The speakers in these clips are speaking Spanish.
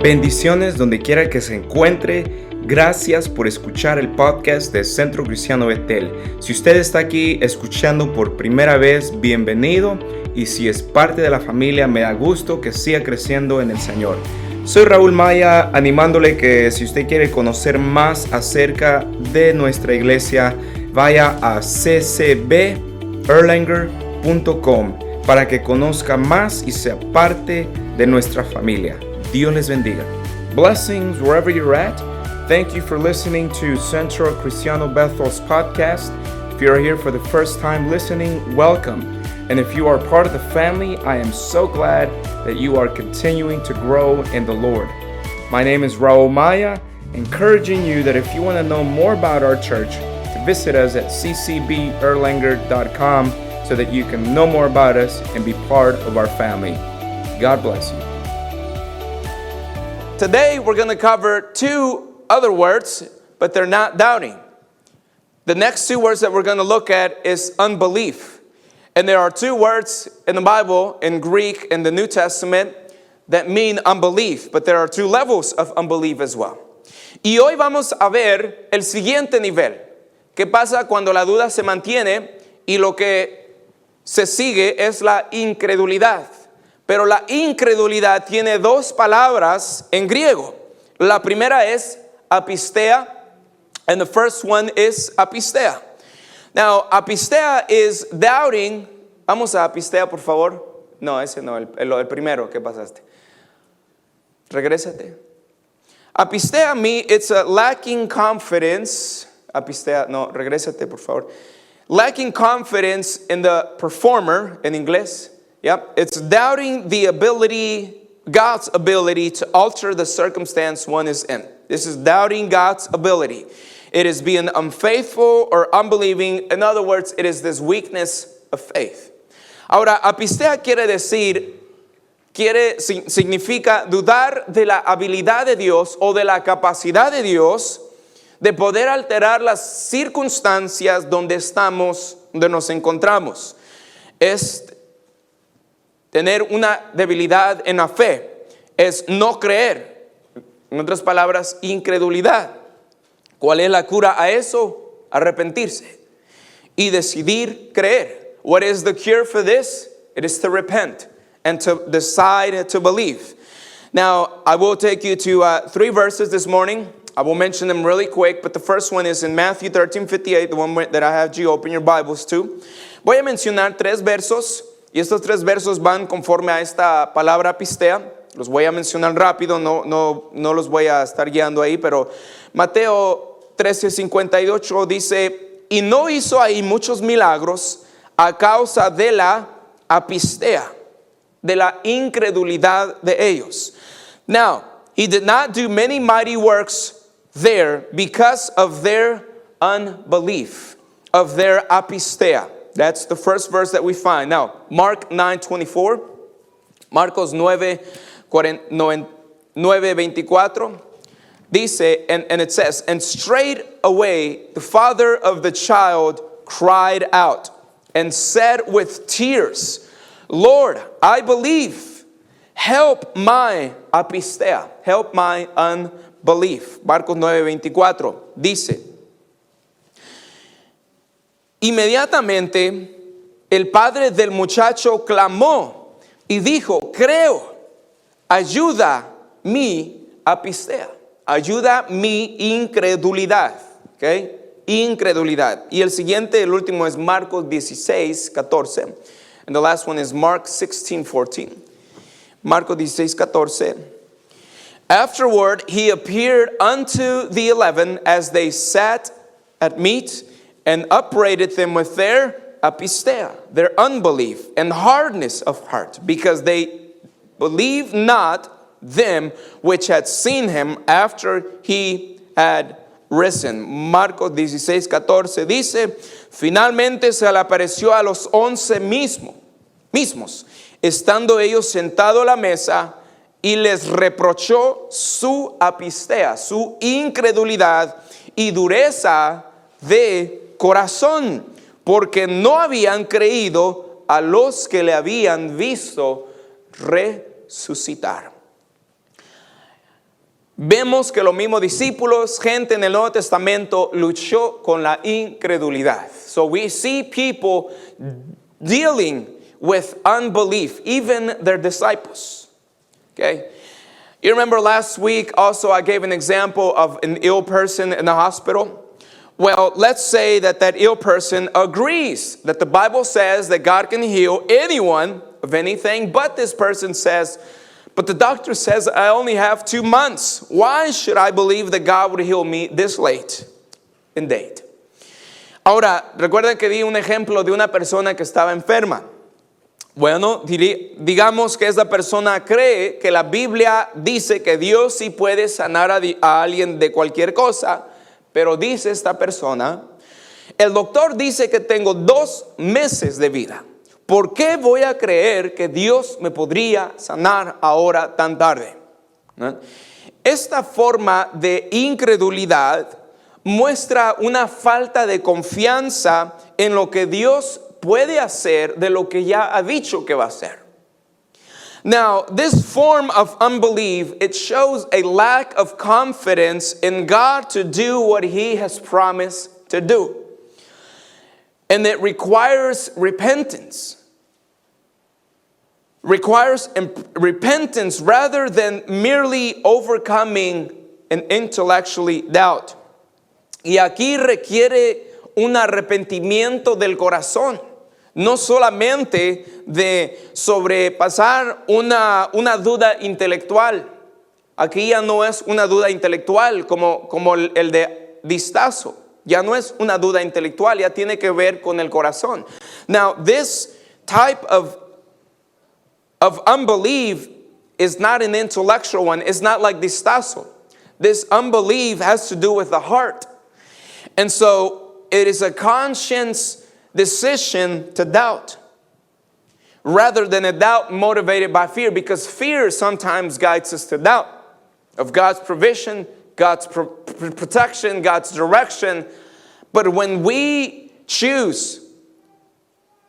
Bendiciones donde quiera que se encuentre. Gracias por escuchar el podcast de Centro Cristiano Betel. Si usted está aquí escuchando por primera vez, bienvenido. Y si es parte de la familia, me da gusto que siga creciendo en el Señor. Soy Raúl Maya, animándole que si usted quiere conocer más acerca de nuestra iglesia, vaya a ccberlanger.com para que conozca más y sea parte de nuestra familia. Dios les bendiga. Blessings wherever you're at. Thank you for listening to Centro Cristiano Bethel's podcast. If you're here for the first time listening, welcome. And if you are part of the family, I am so glad that you are continuing to grow in the Lord. My name is Raul Maya, encouraging you that if you want to know more about our church, to visit us at ccberlanger.com so that you can know more about us and be part of our family. God bless you. Today we're going to cover two other words, but they're not doubting. The next two words that we're going to look at is unbelief. And there are two words in the Bible, in Greek, in the New Testament, that mean unbelief. But there are two levels of unbelief as well. Y hoy vamos a ver el siguiente nivel. ¿Qué pasa cuando la duda se mantiene y lo que se sigue es la incredulidad? Pero la incredulidad tiene dos palabras en griego. La primera es apistea, and the first one is apistea. Now, apistea is doubting. Vamos a apistea, por favor. No, ese no, el primero que pasaste. Regrésate. Apistea it's a lacking confidence. Apistea, no, regrésate, por favor. Lacking confidence in the performer, en inglés. Yep, it's doubting the ability, God's ability to alter the circumstance one is in. This is doubting God's ability. It is being unfaithful or unbelieving. In other words, it is this weakness of faith. Ahora, apistea significa dudar de la habilidad de Dios o de la capacidad de Dios de poder alterar las circunstancias donde nos encontramos. Es tener una debilidad en la fe, es no creer. En otras palabras, incredulidad. ¿Cuál es la cura a eso? Arrepentirse y decidir creer. What is the cure for this? It is to repent and to decide to believe. Now, I will take you to three verses this morning. I will mention them really quick, but the first one is in Matthew 13:58, the one that I have you open your Bibles to. Voy a mencionar tres versos. Y estos tres versos van conforme a esta palabra apistea. Los voy a mencionar rápido, no los voy a estar guiando ahí, pero Mateo 13:58 dice, y no hizo ahí muchos milagros a causa de la apistea, de la incredulidad de ellos. Now, he did not do many mighty works there because of their unbelief, of their apistea. That's the first verse that we find. Now, Mark 9:24, Marcos 9:24, dice, and it says, and straight away the father of the child cried out and said with tears, Lord, I believe, help my apistea, help my unbelief. Marcos 9:24 dice, inmediatamente el padre del muchacho clamó y dijo, creo, ayuda mi apistea, ayuda mi incredulidad. Okay? Incredulidad. Y el siguiente, el último es Marcos 16:14. And the last one is Mark 16:14. Marcos 16:14. Afterward he appeared unto the 11 as they sat at meat, and upbraided them with their apistea, their unbelief and hardness of heart, because they believed not them which had seen him after he had risen. Marcos 16:14 dice, finalmente se le apareció a los 11 mismos, estando ellos sentados a la mesa, y les reprochó su apistea, su incredulidad y dureza de corazón, porque no habían creído a los que le habían visto resucitar. vemos que los mismos discípulos, gente en el Nuevo Testamento, luchó con la incredulidad. So we see people dealing with unbelief, even their disciples. Okay? You remember last week also I gave an example of an ill person in the hospital? Well, let's say that that ill person agrees that the Bible says that God can heal anyone of anything, but this person says, but the doctor says I only have 2 months. Why should I believe that God would heal me this late in date? Ahora, recuerden que di un ejemplo de una persona que estaba enferma. Bueno, digamos que esa persona cree que la Biblia dice que Dios sí puede sanar a alguien de cualquier cosa, pero dice esta persona, el doctor dice que tengo 2 meses de vida. ¿Por qué voy a creer que Dios me podría sanar ahora tan tarde? ¿No? Esta forma de incredulidad muestra una falta de confianza en lo que Dios puede hacer de lo que ya ha dicho que va a hacer. Now, this form of unbelief, it shows a lack of confidence in God to do what He has promised to do. And it requires repentance. Requires repentance rather than merely overcoming an intellectually doubt. Y aquí requiere un arrepentimiento del corazón. No solamente de sobrepasar una duda intelectual. Aquí ya no es una duda intelectual como el de Distazo. Ya no es una duda intelectual, ya tiene que ver con el corazón. Now, this type of unbelief is not an intellectual one. It's not like Distazo. This unbelief has to do with the heart. And so, it is a conscience decision to doubt rather than a doubt motivated by fear, because fear sometimes guides us to doubt of God's provision, God's protection, God's direction. But when we choose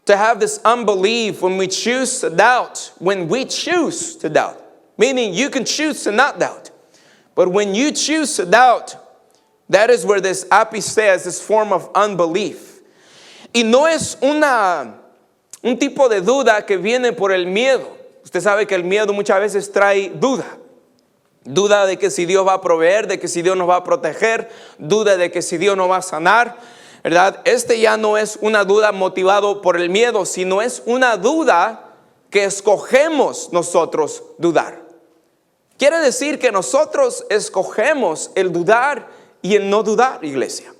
to have this unbelief, when we choose to doubt, meaning you can choose to not doubt, but when you choose to doubt, that is where this apisteia, this form of unbelief. Y no es un tipo de duda que viene por el miedo. Usted sabe que el miedo muchas veces trae duda. Duda de que si Dios va a proveer, de que si Dios nos va a proteger, duda de que si Dios nos va a sanar, ¿verdad? Este ya no es una duda motivado por el miedo, sino es una duda que escogemos nosotros dudar. Quiere decir que nosotros escogemos el dudar y el no dudar, iglesia.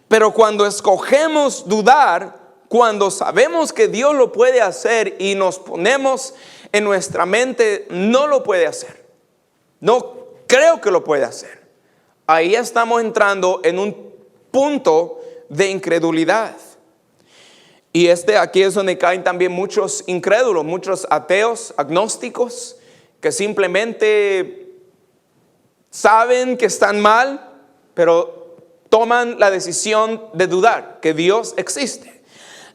Pero cuando escogemos dudar, cuando sabemos que Dios lo puede hacer y nos ponemos en nuestra mente, no lo puede hacer. No creo que lo puede hacer. Ahí estamos entrando en un punto de incredulidad. Y aquí es donde caen también muchos incrédulos, muchos ateos, agnósticos, que simplemente saben que están mal, pero toman la decisión de dudar que Dios existe.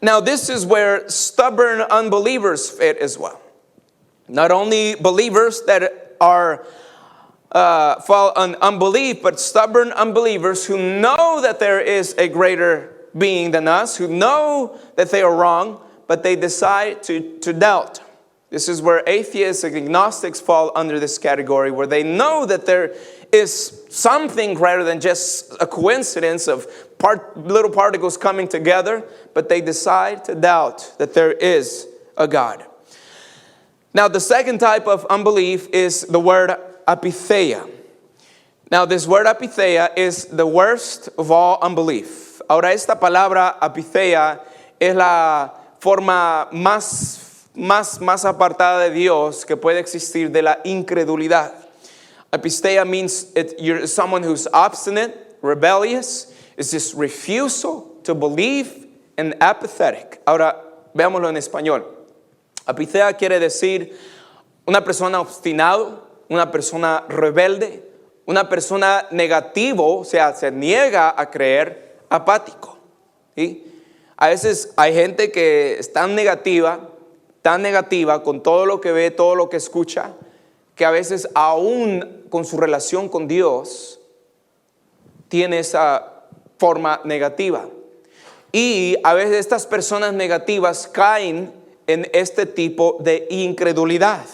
Now, this is where stubborn unbelievers fit as well. Not only believers that are fall on unbelief, but stubborn unbelievers who know that there is a greater being than us, who know that they are wrong, but they decide to doubt. This is where atheists and agnostics fall under this category, where they know that there is something greater than just a coincidence of little particles coming together, but they decide to doubt that there is a God. Now, the second type of unbelief is the word apitheia. Now, this word apitheia is the worst of all unbelief. Ahora, esta palabra apitheia es la forma más apartada de Dios que puede existir de la incredulidad. Apisteia means you're someone who's obstinate, rebellious, is this refusal to believe, and apathetic. Ahora, veámoslo en español. Apitheia quiere decir una persona obstinado, una persona rebelde, una persona negativo, o sea, se niega a creer, apático. ¿Sí? A veces hay gente que es tan negativa con todo lo que ve, todo lo que escucha, que a veces aún con su relación con Dios tiene esa forma negativa. Y a veces estas personas negativas caen en este tipo de incredulidad.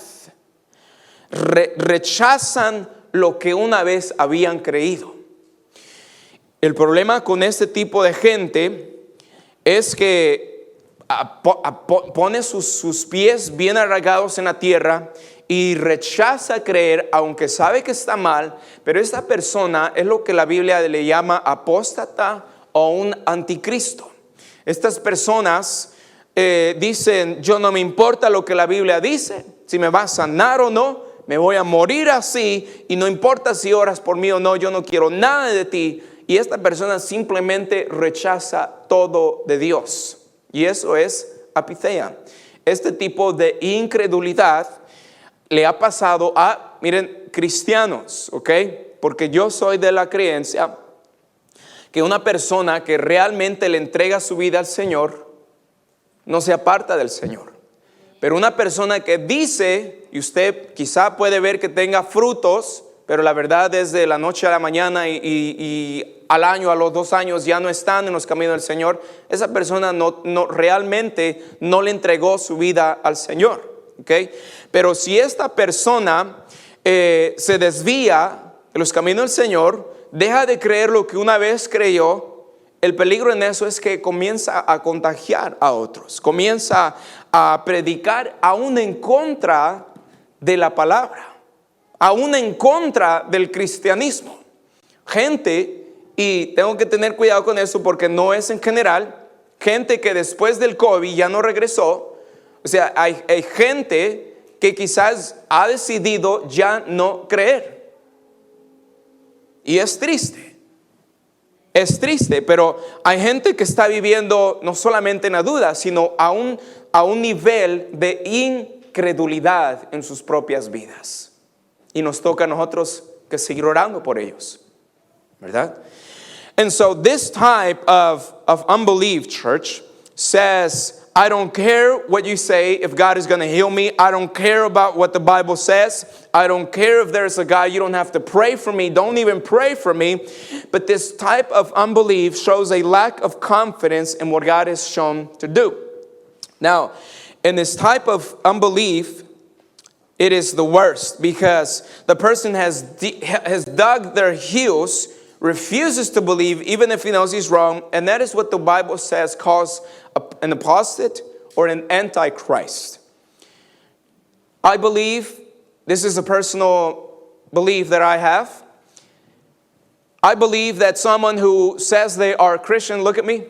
Rechazan lo que una vez habían creído. El problema con este tipo de gente es que pone sus pies bien arraigados en la tierra y rechaza creer, aunque sabe que está mal, pero esta persona es lo que la Biblia le llama apóstata o un anticristo. Estas personas dicen, yo no me importa lo que la Biblia dice, si me va a sanar o no, me voy a morir así y no importa si oras por mí o no, yo no quiero nada de ti. Y esta persona simplemente rechaza todo de Dios. Y eso es apitheia. Este tipo de incredulidad le ha pasado a, miren, cristianos, ¿ok? Porque yo soy de la creencia que una persona que realmente le entrega su vida al Señor no se aparta del Señor. Pero una persona que dice, y usted quizá puede ver que tenga frutos, pero la verdad es de la noche a la mañana y al año, a los 2 años ya no están en los caminos del Señor, esa persona realmente no le entregó su vida al Señor, ¿ok? Pero si esta persona se desvía de los caminos del Señor, deja de creer lo que una vez creyó, el peligro en eso es que comienza a contagiar a otros, comienza a predicar aún en contra de la palabra, aún en contra del cristianismo. Gente, y tengo que tener cuidado con eso porque no es en general, gente que después del COVID ya no regresó. O sea, hay gente que quizás ha decidido ya no creer. Y es triste. Es triste, pero hay gente que está viviendo no solamente en la duda, sino a un nivel de incredulidad en sus propias vidas. Y nos toca a nosotros que seguir orando por ellos, ¿verdad? And so this type of unbelief, church, says, I don't care what you say if God is going to heal me. I don't care about what the Bible says. I don't care if there's a God. You don't have to pray for me. Don't even pray for me. But this type of unbelief shows a lack of confidence in what God has shown to do. Now, in this type of unbelief, it is the worst because the person has dug their heels, refuses to believe even if he knows he's wrong, and that is what the Bible says calls an apostate or an antichrist. I believe, this is a personal belief that I have, I believe that someone who says they are Christian, look at me,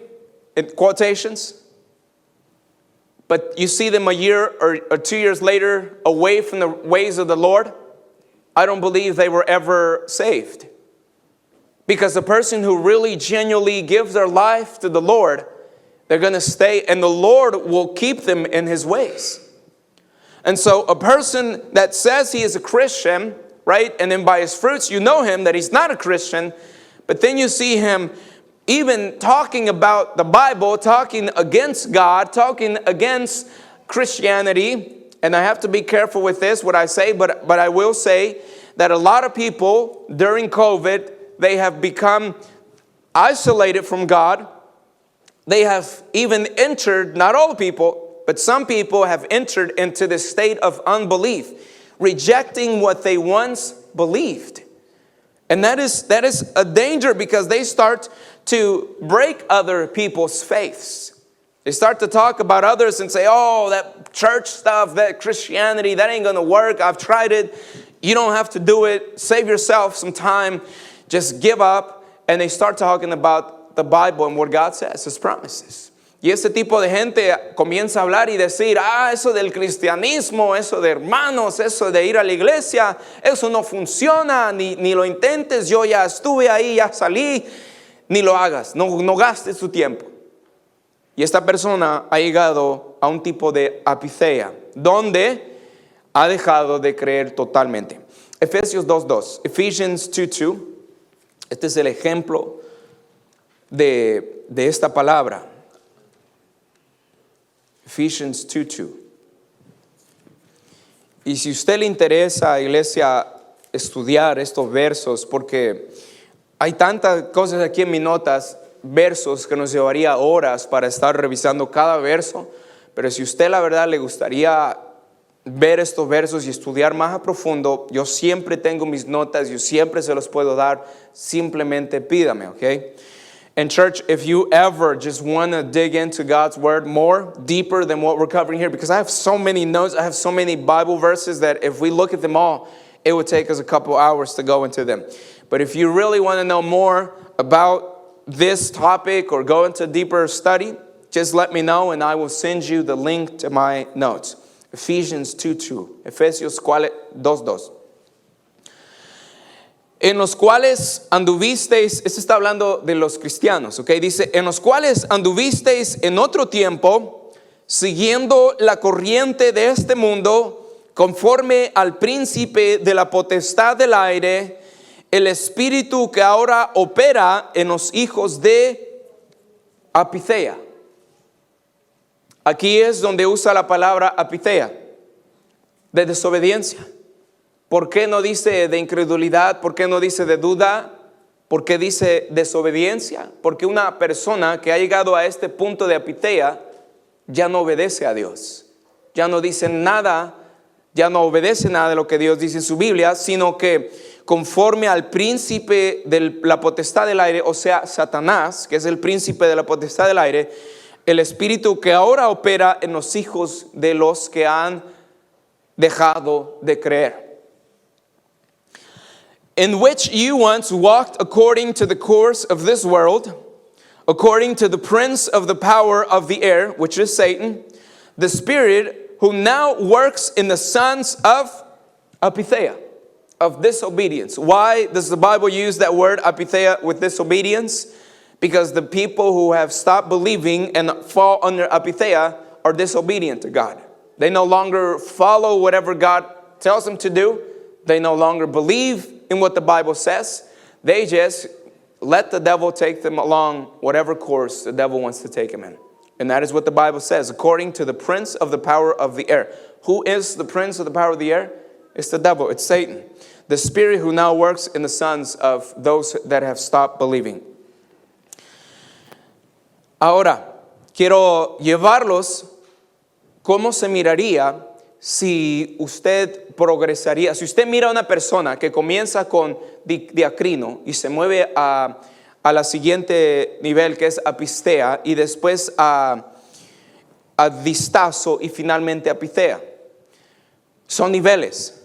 in quotations, but you see them a year or 2 years later away from the ways of the Lord, I don't believe they were ever saved. Because the person who really genuinely gives their life to the Lord, they're going to stay and the Lord will keep them in His ways. And so a person that says he is a Christian, right, and then by his fruits you know him that he's not a Christian, but then you see him even talking about the Bible, talking against God, talking against Christianity. And I have to be careful with this, what I say, but I will say that a lot of people during COVID, they have become isolated from God. They have even entered, not all people, but some people have entered into the state of unbelief, rejecting what they once believed. And that is a danger because they start to break other people's faiths. They start to talk about others and say, oh, that church stuff, that Christianity, that ain't going to work. I've tried it. You don't have to do it. Save yourself some time. Just give up. And they start talking about the Bible and what God says, His promises. Y ese tipo de gente comienza a hablar y decir, eso del cristianismo, eso de hermanos, eso de ir a la iglesia, eso no funciona, ni lo intentes, yo ya estuve ahí, ya salí, ni lo hagas, no gastes tu tiempo. Y esta persona ha llegado a un tipo de apitheia, donde ha dejado de creer totalmente. Efesios 2:2, Ephesians 2:2, este es el ejemplo de esta palabra. Ephesians 2:2. Y si usted le interesa, iglesia, estudiar estos versos porque hay tantas cosas aquí en mis notas, versos que nos llevaría horas para estar revisando cada verso, pero si usted la verdad le gustaría ver estos versos y estudiar más a profundo, yo siempre tengo mis notas, yo siempre se los puedo dar, simplemente pídame, ¿ok? And church, if you ever just want to dig into God's word more, deeper than what we're covering here, because I have so many notes, I have so many Bible verses that if we look at them all, it would take us a couple hours to go into them. But if you really want to know more about this topic or go into deeper study, just let me know and I will send you the link to my notes. Ephesians 2:2, Efesios 2:2. En los cuales anduvisteis, esto está hablando de los cristianos, ¿ok? Dice, en los cuales anduvisteis en otro tiempo, siguiendo la corriente de este mundo, conforme al príncipe de la potestad del aire, el espíritu que ahora opera en los hijos de Apithea. Aquí es donde usa la palabra Apithea, de desobediencia. ¿Por qué no dice de incredulidad? ¿Por qué no dice de duda? ¿Por qué dice desobediencia? Porque una persona que ha llegado a este punto de Apithea ya no obedece a Dios. Ya no dice nada, ya no obedece nada de lo que Dios dice en su Biblia, sino que conforme al príncipe de la potestad del aire, o sea, Satanás, que es el príncipe de la potestad del aire, el espíritu que ahora opera en los hijos de los que han dejado de creer. In which you once walked according to the course of this world, according to the prince of the power of the air, which is Satan, the spirit who now works in the sons of Apithea, of disobedience. Why does the Bible use that word Apithea with disobedience? Because the people who have stopped believing and fall under Apithea are disobedient to God. They no longer follow whatever God tells them to do. They no longer believe in what the Bible says. They just let the devil take them along whatever course the devil wants to take them in. And that is what the Bible says, according to the prince of the power of the air. Who is the prince of the power of the air? It's the devil, it's Satan. The spirit who now works in the sons of those that have stopped believing. Ahora, quiero llevarlos cómo se miraría si usted progresaría. Si usted mira a una persona que comienza con diacrino y se mueve a la siguiente nivel, que es apistea, y después a distazo y finalmente apithea. Son niveles.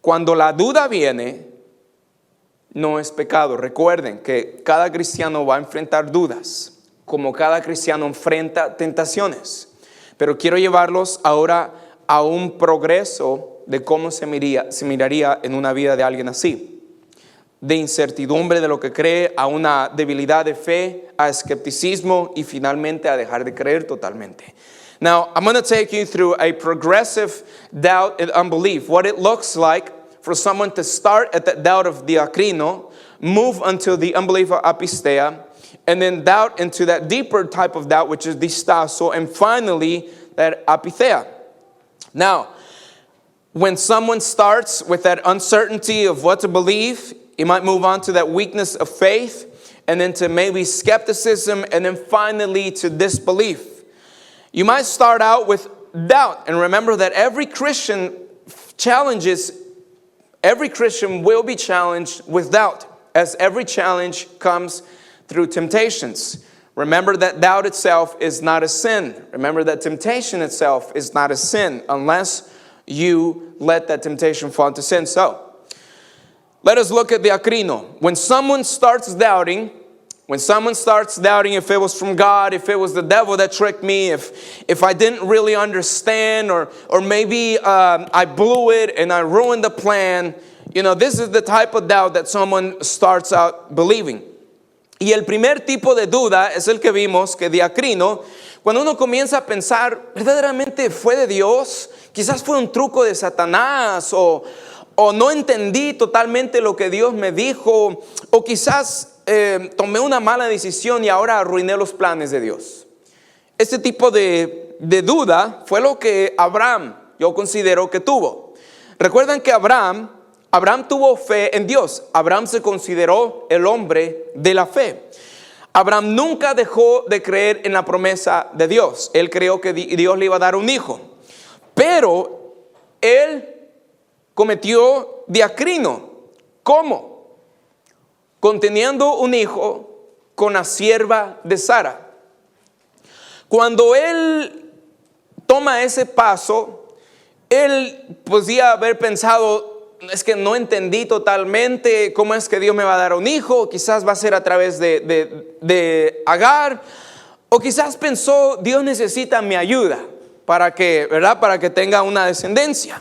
Cuando la duda viene, no es pecado. Recuerden que cada cristiano va a enfrentar dudas, como cada cristiano enfrenta tentaciones. Pero quiero llevarlos ahora a un progreso de cómo se miraría en una vida de alguien así. De incertidumbre de lo que cree, a una debilidad de fe, a escepticismo y finalmente a dejar de creer totalmente. Now, I'm going to take you through a progressive doubt and unbelief. What it looks like for someone to start at that doubt of diacrino, move until the unbelief of apistea, and then doubt into that deeper type of doubt, which is distazo, and finally that apithea. Now, when someone starts with that uncertainty of what to believe, it might move on to that weakness of faith, and then to maybe skepticism, and then finally to disbelief. You might start out with doubt, and remember that every Christian will be challenged with doubt, as every challenge comes through temptations. Remember that doubt itself is not a sin. Remember that temptation itself is not a sin unless you let that temptation fall into sin. So, let us look at the acrino. When someone starts doubting if it was from God, if it was the devil that tricked me, if I didn't really understand, or maybe I blew it and I ruined the plan, this is the type of doubt that someone starts out believing. Y el primer tipo de duda es el que vimos, que diacrino, cuando uno comienza a pensar, ¿verdaderamente fue de Dios? Quizás fue un truco de Satanás, o no entendí totalmente lo que Dios me dijo, o quizás tomé una mala decisión y ahora arruiné los planes de Dios. Este tipo de duda fue lo que Abraham, yo considero que tuvo. Recuerdan que Abraham Abraham tuvo fe en Dios. Abraham se consideró el hombre de la fe. Abraham nunca dejó de creer en la promesa de Dios. Él creyó que Dios le iba a dar un hijo. Pero él cometió diacrino. ¿Cómo? Conteniendo un hijo con la sierva de Sara. Cuando él toma ese paso, él podía haber pensado, es que no entendí totalmente cómo es que Dios me va a dar un hijo, quizás va a ser a través de Agar, o quizás pensó, Dios necesita mi ayuda para que, ¿verdad? Para que tenga una descendencia.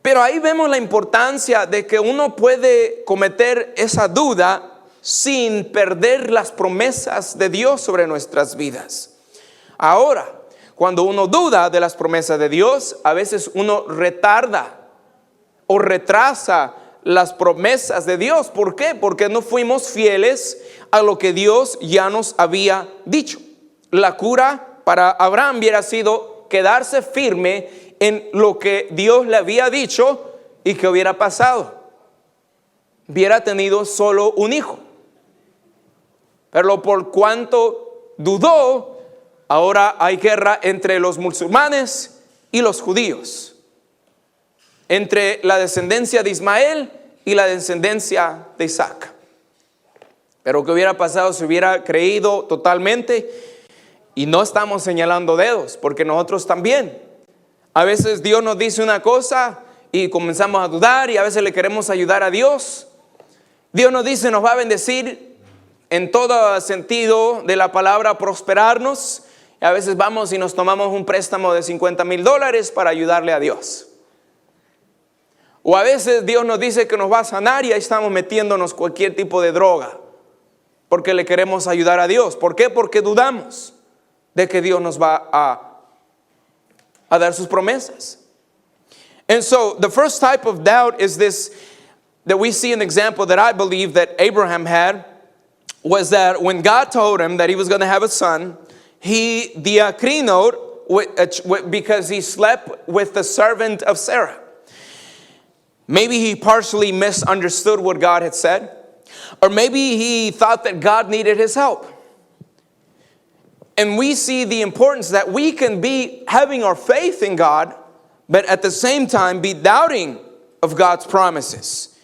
Pero ahí vemos la importancia de que uno puede cometer esa duda sin perder las promesas de Dios sobre nuestras vidas. Ahora, cuando uno duda de las promesas de Dios, a veces uno retarda o retrasa las promesas de Dios. ¿Por qué? Porque no fuimos fieles a lo que Dios ya nos había dicho. La cura para Abraham hubiera sido quedarse firme en lo que Dios le había dicho y que hubiera pasado. Hubiera tenido solo un hijo. Pero por cuanto dudó, ahora hay guerra entre los musulmanes y los judíos. Entre la descendencia de Ismael y la descendencia de Isaac. Pero ¿qué hubiera pasado si hubiera creído totalmente? Y no estamos señalando dedos, porque nosotros también. A veces Dios nos dice una cosa y comenzamos a dudar, y a veces le queremos ayudar a Dios. Dios nos dice, nos va a bendecir en todo sentido de la palabra, prosperarnos. Y a veces vamos y nos tomamos un préstamo de $50,000 para ayudarle a Dios. O a veces Dios nos dice que nos va a sanar y ahí estamos metiéndonos cualquier tipo de droga porque le queremos ayudar a Dios. ¿Por qué? Porque dudamos de que Dios nos va a dar sus promesas. And so the first type of doubt is this, that we see an example that I believe that Abraham had, was that when God told him that he was going to have a son, he diacrinoed because he slept with the servant of Sarah. Maybe he partially misunderstood what God had said. Or maybe he thought that God needed his help. And we see the importance that we can be having our faith in God, but at the same time be doubting of God's promises.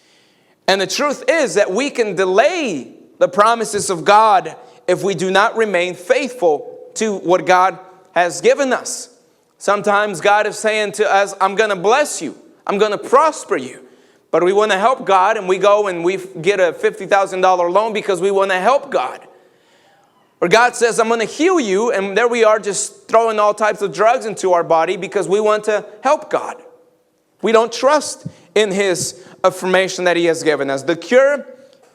And the truth is that we can delay the promises of God if we do not remain faithful to what God has given us. Sometimes God is saying to us, I'm going to bless you. I'm going to prosper you. But we want to help God, and we go and we get a $50,000 loan because we want to help God. Or God says, I'm going to heal you, and there we are just throwing all types of drugs into our body because we want to help God. We don't trust in His affirmation that He has given us. The cure,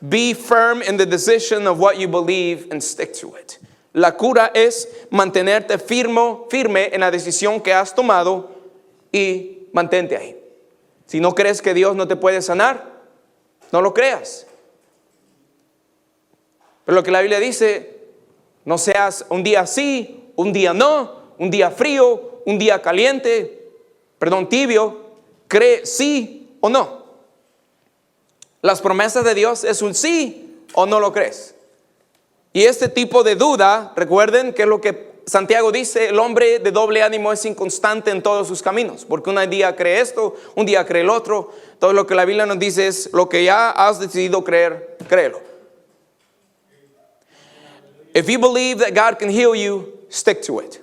be firm in the decision of what you believe and stick to it. La cura es mantenerte firme en la decisión que has tomado y mantente ahí. Si no crees que Dios no te puede sanar, no lo creas. Pero lo que la Biblia dice, no seas un día sí, un día no, un día frío, un día tibio, cree sí o no. Las promesas de Dios es un sí o no lo crees. Y este tipo de duda, recuerden que es lo que Santiago dice, el hombre de doble ánimo es inconstante en todos sus caminos, porque un día cree esto, un día cree el otro. Todo lo que la Biblia nos dice es, lo que ya has decidido creer, créelo. If you believe that God can heal you, stick to it.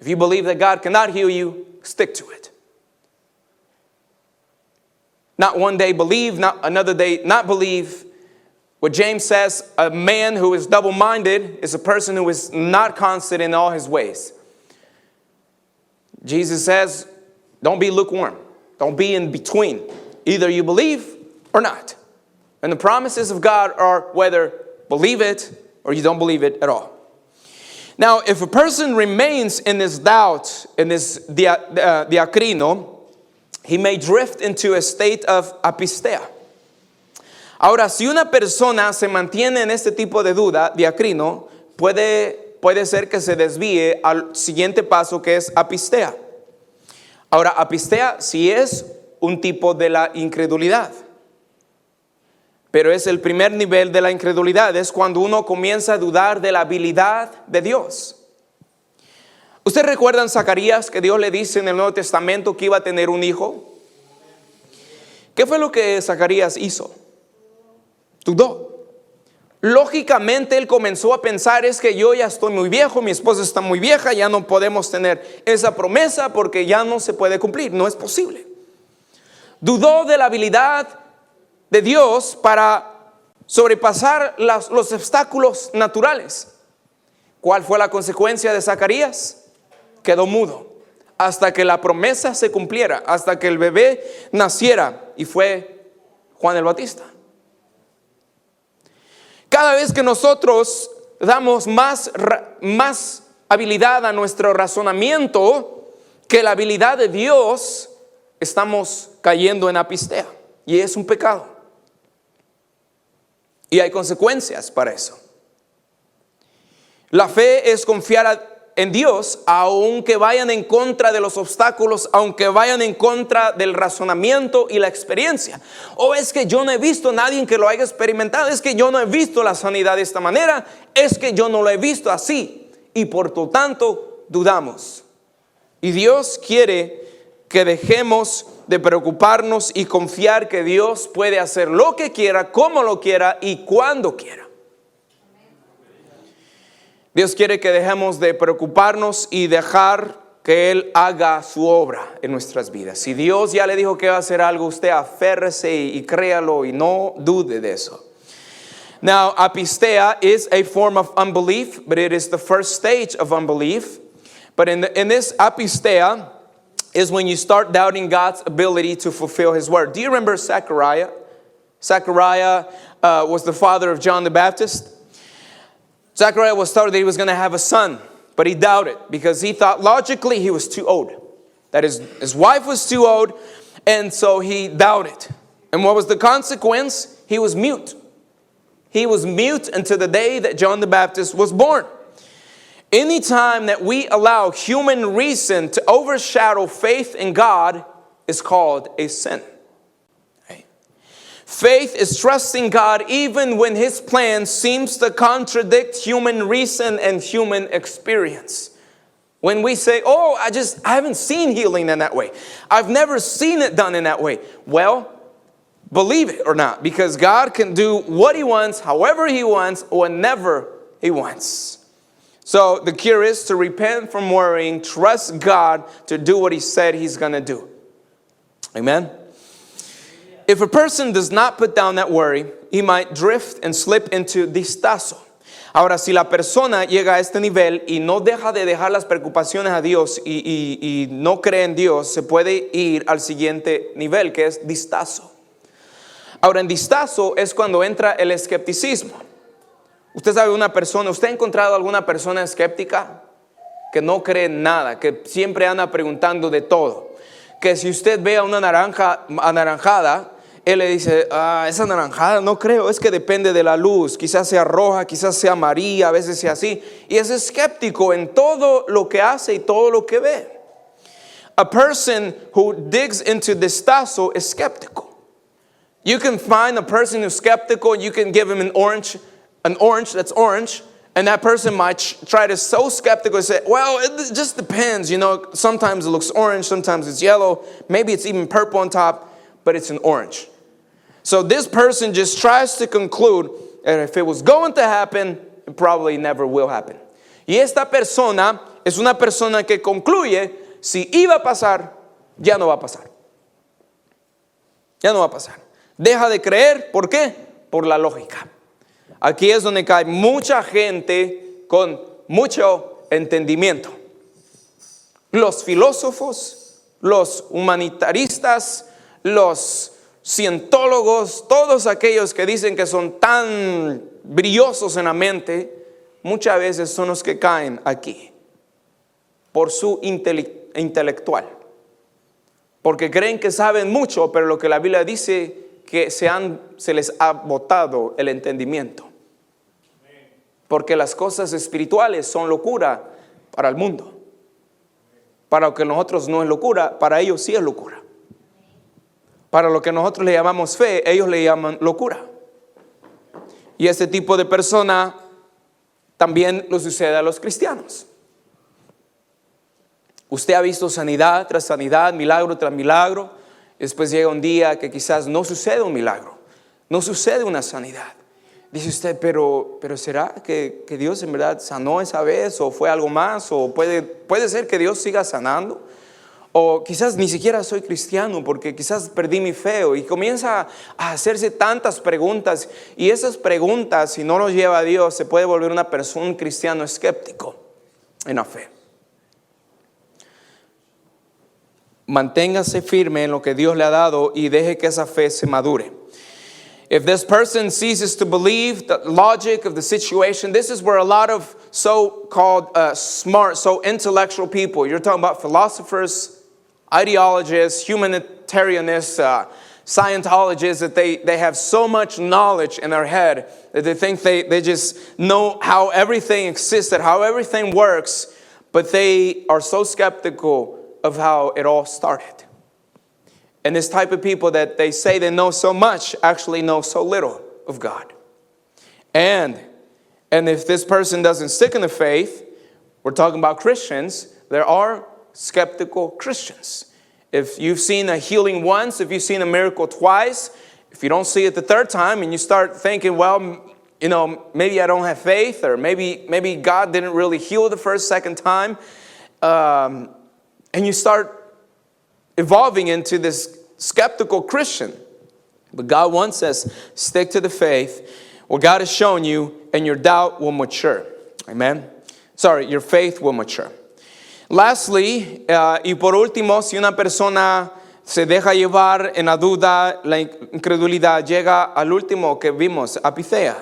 If you believe that God cannot heal you, stick to it. Not one day believe, not another day not believe. What James says, a man who is double-minded is a person who is not constant in all his ways. Jesus says, don't be lukewarm. Don't be in between. Either you believe or not. And the promises of God are whether believe it or you don't believe it at all. Now, if a person remains in this doubt, in this diacrino, he may drift into a state of apistea. Ahora, si una persona se mantiene en este tipo de duda, diacrino, puede ser que se desvíe al siguiente paso, que es apistea. Ahora, apistea sí es un tipo de la incredulidad. pero es el primer nivel de la incredulidad. Es cuando uno comienza a dudar de la habilidad de Dios. ¿Ustedes recuerdan Zacarías, que Dios le dice en el Nuevo Testamento que iba a tener un hijo? ¿Qué fue lo que Zacarías hizo? Dudó. Lógicamente él comenzó a pensar, es que yo ya estoy muy viejo, mi esposa está muy vieja, ya no podemos tener esa promesa porque ya no se puede cumplir, no es posible. Dudó de la habilidad de Dios para sobrepasar los obstáculos naturales. ¿Cuál fue la consecuencia de Zacarías? Quedó mudo hasta que la promesa se cumpliera, hasta que el bebé naciera, y fue Juan el Bautista. Cada vez que nosotros damos más habilidad a nuestro razonamiento que la habilidad de Dios, estamos cayendo en apistea, y es un pecado. Y hay consecuencias para eso. La fe es confiar en Dios, aunque vayan en contra de los obstáculos, aunque vayan en contra del razonamiento y la experiencia. O es que yo no he visto a nadie que lo haya experimentado, es que yo no he visto la sanidad de esta manera, es que yo no lo he visto así, y por lo tanto dudamos. Y Dios quiere que dejemos de preocuparnos y confiar que Dios puede hacer lo que quiera, como lo quiera y cuando quiera. Dios quiere que dejemos de preocuparnos y dejar que Él haga su obra en nuestras vidas. Si Dios ya le dijo que va a hacer algo, usted aférrese y créalo y no dude de eso. Now, apistea is a form of unbelief, but it is the first stage of unbelief. But in this apistea is when you start doubting God's ability to fulfill His word. Do you remember Zechariah? Zechariah was the father of John the Baptist. Zechariah was told that he was going to have a son, but he doubted because he thought logically he was too old. That his wife was too old, and so he doubted. And what was the consequence? He was mute. He was mute until the day that John the Baptist was born. Anytime that we allow human reason to overshadow faith in God is called a sin. Faith is trusting God even when His plan seems to contradict human reason and human experience. When we say, oh, I haven't seen healing in that way. I've never seen it done in that way. Well, believe it or not, because God can do what He wants, however He wants, whenever He wants. So the cure is to repent from worrying, trust God to do what He said He's going to do. Amen? If a person does not put down that worry, he might drift and slip into distazo. Ahora, si la persona llega a este nivel y no deja de dejar las preocupaciones a Dios y no cree en Dios, se puede ir al siguiente nivel, que es distazo. Ahora, en distazo es cuando entra el escepticismo. Usted sabe ¿usted ha encontrado alguna persona escéptica que no cree en nada, que siempre anda preguntando de todo? Que si usted ve a una naranja anaranjada, él le dice, esa naranjada no creo, es que depende de la luz, quizás sea roja, quizás sea amarilla, a veces sea así. Y es escéptico en todo lo que hace y todo lo que ve. A person who digs into distazo is skeptical. You can find a person who's skeptical, you can give him an orange that's orange, and that person might try to so skeptical and say, well, it just depends, sometimes it looks orange, sometimes it's yellow, maybe it's even purple on top, but it's an orange. So this person just tries to conclude that if it was going to happen, it probably never will happen. Y esta persona es una persona que concluye, si iba a pasar, ya no va a pasar. Ya no va a pasar. Deja de creer, ¿por qué? Por la lógica. Aquí es donde cae mucha gente con mucho entendimiento. Los filósofos, los humanitaristas, los cientólogos, todos aquellos que dicen que son tan brillosos en la mente, muchas veces son los que caen aquí por su intelectual. Porque creen que saben mucho, pero lo que la Biblia dice que se les ha botado el entendimiento. Porque las cosas espirituales son locura para el mundo. Para lo que nosotros no es locura, para ellos sí es locura. Para lo que nosotros le llamamos fe, ellos le llaman locura. Y este tipo de persona también lo sucede a los cristianos. Usted ha visto sanidad tras sanidad, milagro tras milagro. Después llega un día que quizás no sucede un milagro, no sucede una sanidad. Dice usted, pero ¿será que Dios en verdad sanó esa vez? ¿O fue algo más? ¿O puede ser que Dios siga sanando? O quizás ni siquiera soy cristiano porque quizás perdí mi fe. Y comienza a hacerse tantas preguntas. Y esas preguntas, si no los lleva a Dios, se puede volver un cristiano escéptico en la fe. Manténgase firme en lo que Dios le ha dado y deje que esa fe se madure. If this person ceases to believe the logic of the situation, this is where a lot of so-called smart, so intellectual people, you're talking about philosophers, ideologists, humanitarianists, Scientologists, that they have so much knowledge in their head that they think they just know how everything exists, how everything works, but they are so skeptical of how it all started. And this type of people that they say they know so much actually know so little of God. And if this person doesn't stick in the faith, we're talking about Christians, there are skeptical Christians. If you've seen a healing once, if you've seen a miracle twice, if you don't see it the third time and you start thinking, well, you know, maybe I don't have faith, or maybe God didn't really heal the second time, and you start evolving into this skeptical Christian. But God wants us to stick to the faith, what God has shown you, and your doubt will mature. Amen? Your faith will mature. Lastly, y por último, si una persona se deja llevar en la duda, la incredulidad, llega al último que vimos, apitheia,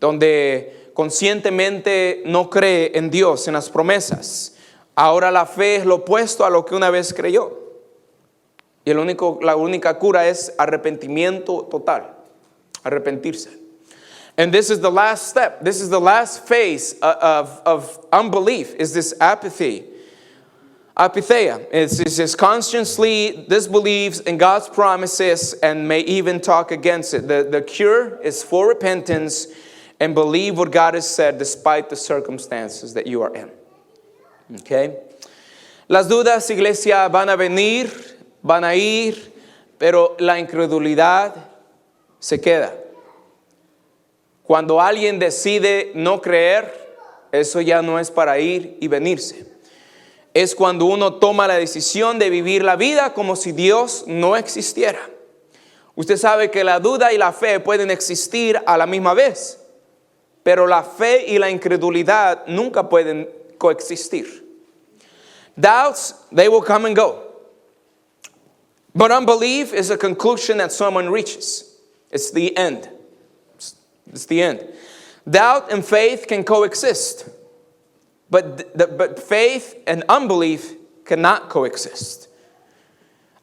donde conscientemente no cree en Dios, en las promesas. Ahora la fe es lo opuesto a lo que una vez creyó. Y la única cura es arrepentimiento total. Arrepentirse. And this is the last step. This is the last phase of unbelief, is this apathy. Apitheia. It's consciously disbelieves in God's promises and may even talk against it. The cure is for repentance and believe what God has said despite the circumstances that you are in. Okay? Las dudas, iglesia, van a venir, van a ir, pero la incredulidad se queda. Cuando alguien decide no creer, eso ya no es para ir y venirse. Es cuando uno toma la decisión de vivir la vida como si Dios no existiera. Usted sabe que la duda y la fe pueden existir a la misma vez, pero la fe y la incredulidad nunca pueden coexistir. Doubts, they will come and go. But unbelief is a conclusion that someone reaches. It's the end. It's the end. Doubt and faith can coexist. But faith and unbelief cannot coexist.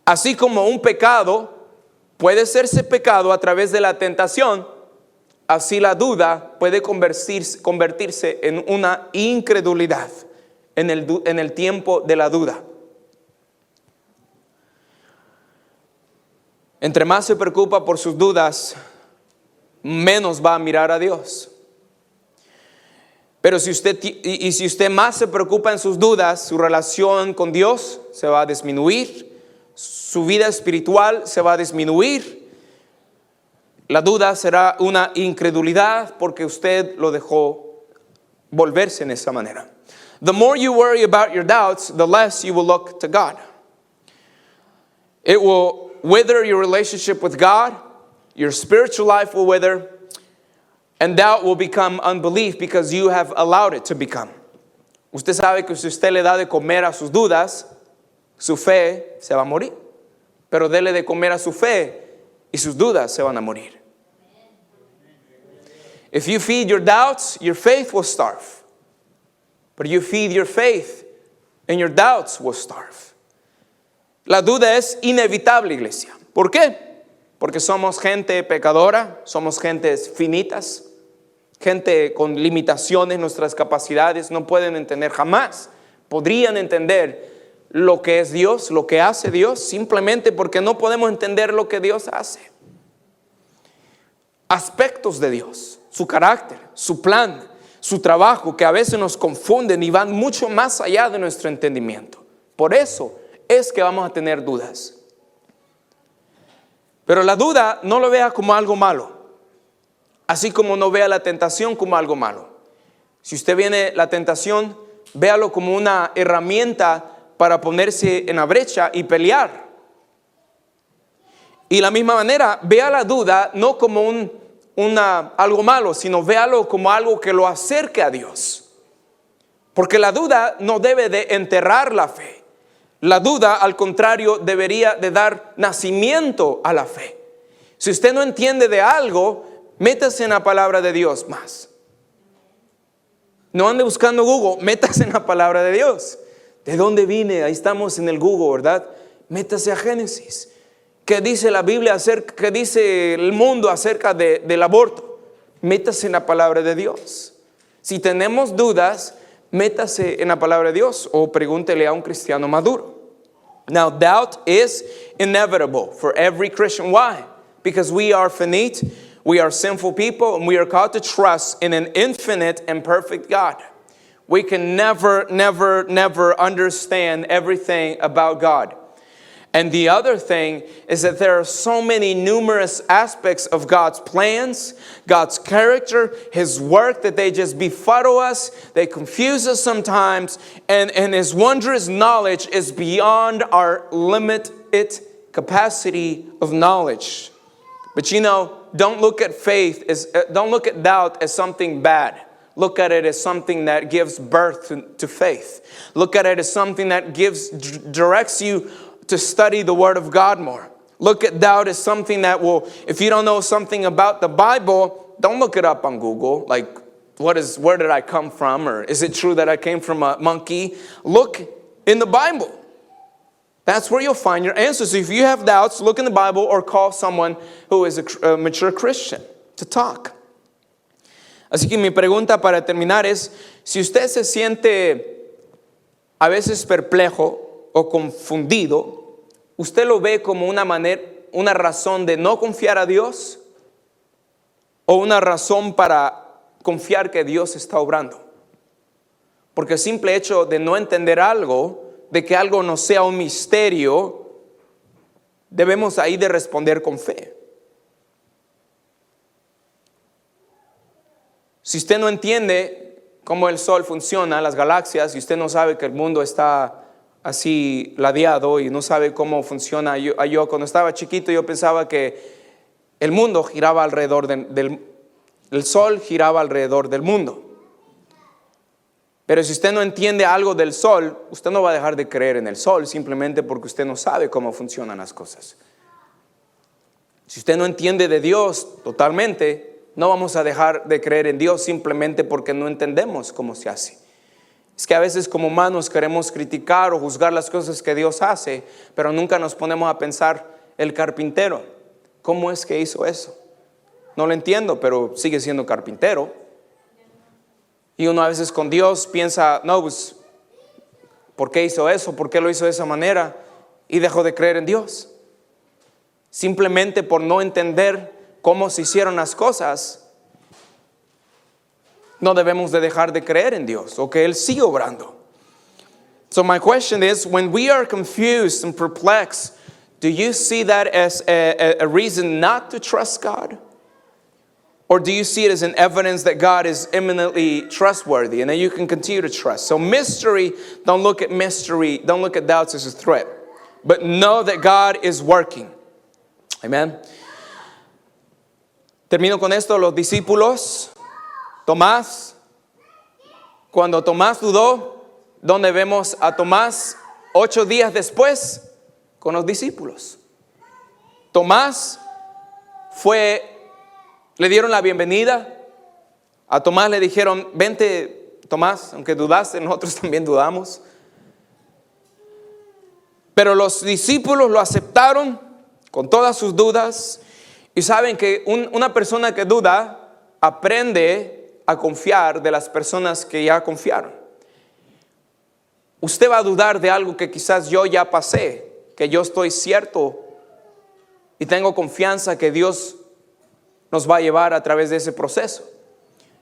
Así como un pecado puede serse pecado a través de la tentación, así la duda puede convertirse en una incredulidad en el tiempo de la duda. Entre más se preocupa por sus dudas, menos va a mirar a Dios. Pero si usted más se preocupa en sus dudas, su relación con Dios se va a disminuir, su vida espiritual se va a disminuir. La duda será una incredulidad porque usted lo dejó volverse en esa manera. The more you worry about your doubts, the less you will look to God. It will wither your relationship with God, your spiritual life will wither, and doubt will become unbelief because you have allowed it to become. Usted sabe que si usted le da de comer a sus dudas, su fe se va a morir. Pero dele de comer a su fe y sus dudas se van a morir. If you feed your doubts, your faith will starve. But you feed your faith and your doubts will starve. La duda es inevitable, iglesia. ¿Por qué? Porque somos gente pecadora, somos gentes finitas, gente con limitaciones, nuestras capacidades no pueden entender jamás. Podrían entender lo que es Dios, lo que hace Dios, simplemente porque no podemos entender lo que Dios hace. Aspectos de Dios, su carácter, su plan, su trabajo, que a veces nos confunden y van mucho más allá de nuestro entendimiento. Por eso es que vamos a tener dudas. Pero la duda no lo vea como algo malo, así como no vea la tentación como algo malo. Si usted viene la tentación, véalo como una herramienta para ponerse en la brecha y pelear. Y de la misma manera, vea la duda no como algo malo, sino véalo como algo que lo acerque a Dios. Porque la duda no debe de enterrar la fe. La duda, al contrario, debería de dar nacimiento a la fe. Si usted no entiende de algo, métase en la palabra de Dios más. No ande buscando Google, métase en la palabra de Dios. ¿De dónde vine? Ahí estamos en el Google, ¿verdad? Métase a Génesis. ¿Qué dice la Biblia acerca, qué dice el mundo acerca del aborto? Métase en la palabra de Dios. Si tenemos dudas, métase en la palabra de Dios o pregúntele a un cristiano maduro. Now, doubt is inevitable for every Christian. Why? Because we are finite, we are sinful people, and we are called to trust in an infinite and perfect God. We can never understand everything about God. And the other thing is that there are so many numerous aspects of God's plans, God's character, His work, that they just befuddle us, they confuse us sometimes, and His wondrous knowledge is beyond our limited capacity of knowledge. But don't look at don't look at doubt as something bad. Look at it as something that gives birth to faith. Look at it as something that directs you to study the Word of God more. Look at doubt as something that will, if you don't know something about the Bible, don't look it up on Google, like where did I come from, or is it true that I came from a monkey? Look in the Bible. That's where you'll find your answers. If you have doubts, look in the Bible or call someone who is a mature Christian to talk. Así que mi pregunta para terminar es, si usted se siente a veces perplejo o confundido, ¿usted lo ve como una razón de no confiar a Dios o una razón para confiar que Dios está obrando? Porque el simple hecho de no entender algo, de que algo no sea un misterio, debemos ahí de responder con fe. Si usted no entiende cómo el sol funciona, las galaxias, y usted no sabe que el mundo está así ladeado y no sabe cómo funciona. Yo cuando estaba chiquito yo pensaba que el mundo giraba alrededor el sol giraba alrededor del mundo. Pero si usted no entiende algo del sol, usted no va a dejar de creer en el sol simplemente porque usted no sabe cómo funcionan las cosas. Si usted no entiende de Dios totalmente, no vamos a dejar de creer en Dios simplemente porque no entendemos cómo se hace. Es que a veces como humanos queremos criticar o juzgar las cosas que Dios hace, pero nunca nos ponemos a pensar, el carpintero, ¿cómo es que hizo eso? No lo entiendo, pero sigue siendo carpintero. Y uno a veces con Dios piensa, no, pues, ¿por qué hizo eso? ¿Por qué lo hizo de esa manera? Y dejó de creer en Dios. Simplemente por no entender cómo se hicieron las cosas, no debemos de dejar de creer en Dios o que Él sigue obrando. So my question is, when we are confused and perplexed, do you see that as a reason not to trust God? Or do you see it as an evidence that God is eminently trustworthy and that you can continue to trust? So mystery, don't look at doubts as a threat, but know that God is working. Amen. Termino con esto. Los discípulos, Tomás, cuando Tomás dudó, ¿dónde vemos a Tomás 8 días después? Con los discípulos. Tomás le dieron la bienvenida. A Tomás le dijeron, vente Tomás, aunque dudaste, nosotros también dudamos. Pero los discípulos lo aceptaron con todas sus dudas. Y saben que una persona que duda aprende a confiar de las personas que ya confiaron. Usted va a dudar de algo que quizás yo ya pasé, que yo estoy cierto y tengo confianza que Dios nos va a llevar a través de ese proceso.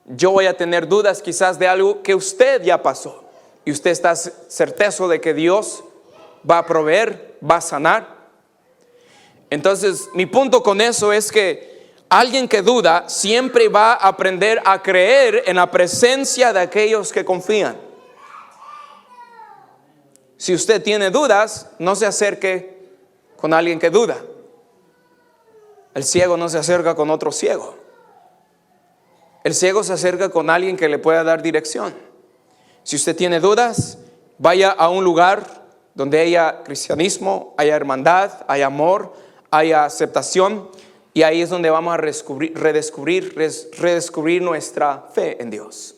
yo voy a tener dudas quizás de algo que usted ya pasó. Y usted está certero de que Dios va a proveer, va a sanar. Entonces, mi punto con eso es que alguien que duda siempre va a aprender a creer en la presencia de aquellos que confían. Si usted tiene dudas, no se acerque con alguien que duda. El ciego no se acerca con otro ciego. El ciego se acerca con alguien que le pueda dar dirección. Si usted tiene dudas, vaya a un lugar donde haya cristianismo, haya hermandad, haya amor, haya aceptación. Y ahí es donde vamos a redescubrir nuestra fe en Dios.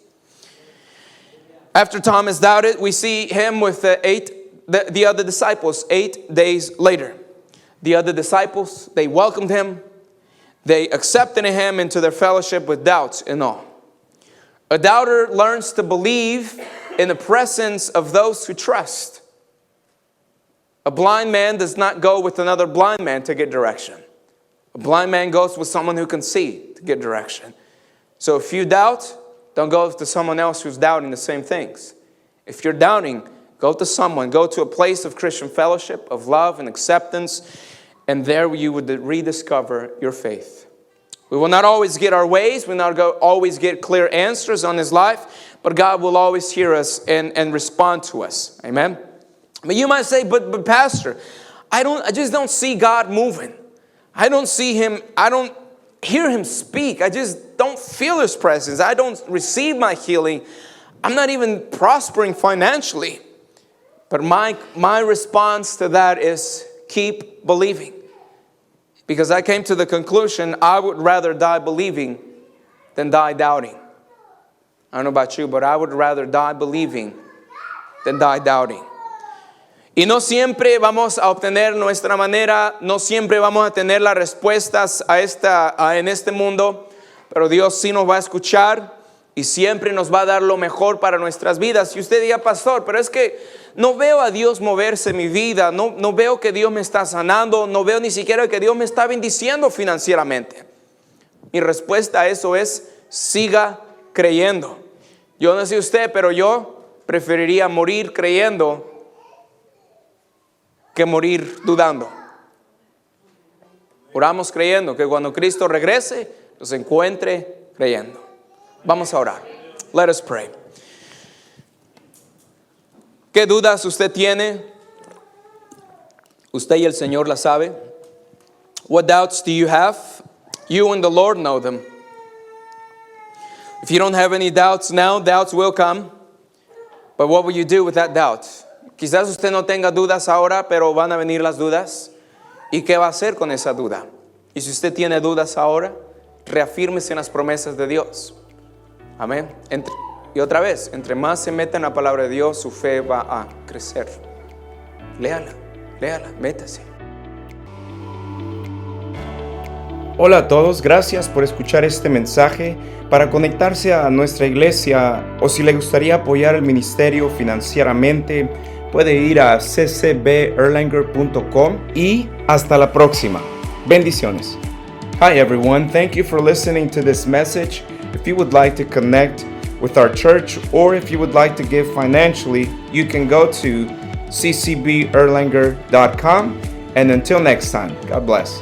After Thomas doubted, we see him with the other disciples 8 days later. The other disciples, they welcomed him. They accepted him into their fellowship with doubts and all. A doubter learns to believe in the presence of those who trust. A blind man does not go with another blind man to get direction. A blind man goes with someone who can see to get direction. So if you doubt, don't go to someone else who's doubting the same things. If you're doubting, go to someone. Go to a place of Christian fellowship, of love and acceptance, and there you would rediscover your faith. We will not always get our ways. We will not always get clear answers on His life, but God will always hear us and respond to us. Amen? But you might say, but Pastor, I just don't see God moving. I don't see Him. I don't hear Him speak. I just don't feel His presence. I don't receive my healing. I'm not even prospering financially. But my response to that is keep believing. Because I came to the conclusion I would rather die believing than die doubting. I don't know about you, but I would rather die believing than die doubting. Y no siempre vamos a obtener nuestra manera, no siempre vamos a tener las respuestas en este mundo, pero Dios sí nos va a escuchar y siempre nos va a dar lo mejor para nuestras vidas. Y usted diga, pastor, pero es que no veo a Dios moverse en mi vida, no veo que Dios me está sanando, no veo ni siquiera que Dios me está bendiciendo financieramente. Mi respuesta a eso es, siga creyendo. Yo no sé usted, pero yo preferiría morir creyendo que morir dudando. Oramos creyendo que cuando Cristo regrese, nos encuentre creyendo. Vamos a orar. Let us pray. ¿Qué dudas usted tiene? Usted y el Señor la sabe. What doubts do you have? You and the Lord know them. If you don't have any doubts now, doubts will come. But what will you do with that doubt? Quizás usted no tenga dudas ahora, pero van a venir las dudas. ¿Y qué va a hacer con esa duda? Y si usted tiene dudas ahora, reafírmese en las promesas de Dios. Amén. Y otra vez, entre más se meta en la palabra de Dios, su fe va a crecer. Léala, métase. Hola a todos, gracias por escuchar este mensaje. Para conectarse a nuestra iglesia o si le gustaría apoyar el ministerio financieramente, puede ir a ccberlanger.com y hasta la próxima. Bendiciones. Hi everyone, thank you for listening to this message. If you would like to connect with our church or if you would like to give financially, you can go to ccberlanger.com. And until next time, God bless.